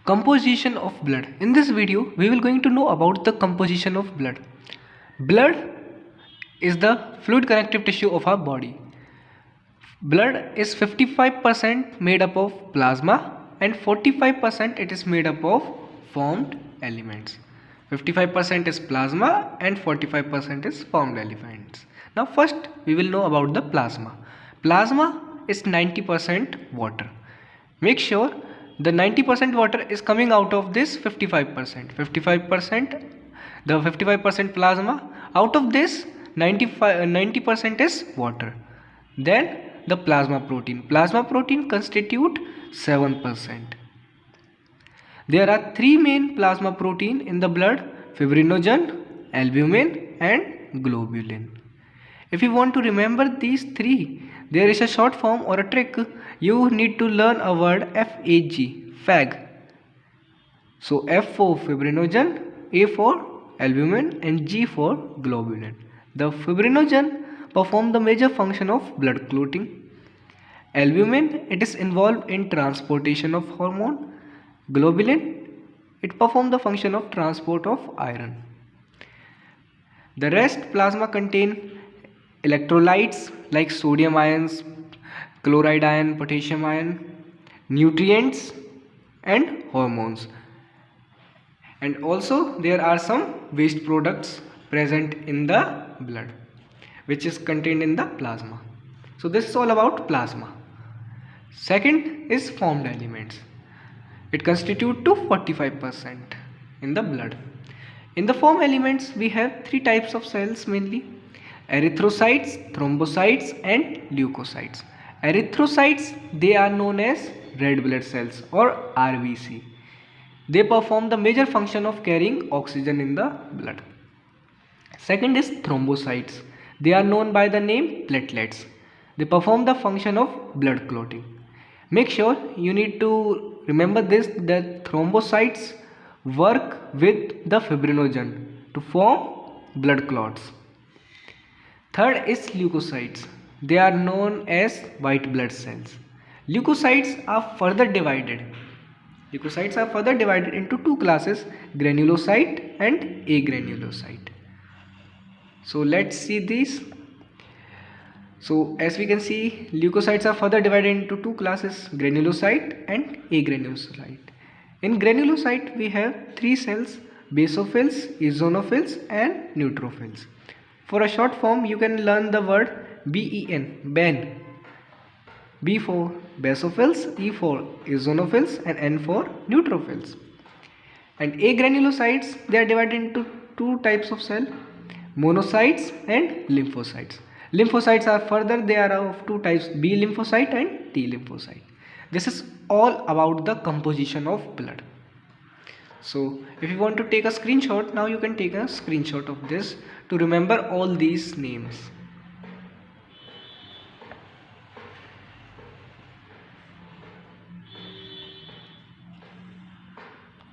Composition of blood. In this video we will going to know about the composition of blood. Blood is the fluid connective tissue of our body. Blood is 55% made up of plasma and 45% it is made up of formed elements. 55% is plasma and 45% is formed elements. Now first we will know about the plasma. Plasma is 90% water. Make sure the 90% water is coming out of this 55%. 55%, the 55% plasma, out of this 90% is water. Then the plasma protein. Plasma protein constitute 7%. There are three main plasma protein in the blood: fibrinogen, albumin and globulin. If you want to remember these three, there is a short form or a trick. You need to learn a word FAG, FAG. So F for fibrinogen, A for albumin and G for globulin. The fibrinogen perform the major function of blood clotting. Albumin, it is involved in transportation of hormone. Globulin, it perform the function of transport of iron. The rest plasma contain electrolytes like sodium ions, chloride ion, potassium ion, nutrients and hormones. And also there are some waste products present in the blood which is contained in the plasma. So this is all about plasma. Second is formed elements. It constitute to 45% in the blood. In the formed elements we have three types of cells mainly: erythrocytes, thrombocytes and leukocytes. Erythrocytes, they are known as red blood cells or RBC. They perform the major function of carrying oxygen in the blood. Second is thrombocytes. They are known by the name platelets. They perform the function of blood clotting. Make sure you need to remember this, that thrombocytes work with the fibrinogen to form blood clots. Third is leukocytes. They are known as white blood cells. Leukocytes are further divided. Leukocytes are further divided into two classes: granulocyte and agranulocyte. So let's see these. So as we can see, leukocytes are further divided into two classes: granulocyte and agranulocyte. In granulocyte we have three cells: basophils, eosinophils and neutrophils. For a short form you can learn the word BEN, BEN. B for basophils, E for eosinophils and N for neutrophils. And agranulocytes, they are divided into two types of cell: monocytes and lymphocytes. Lymphocytes are further, they are of two types: B lymphocyte and T lymphocyte. This is all about the composition of blood. So if you want to take a screenshot, now you can take a screenshot of this to remember all these names.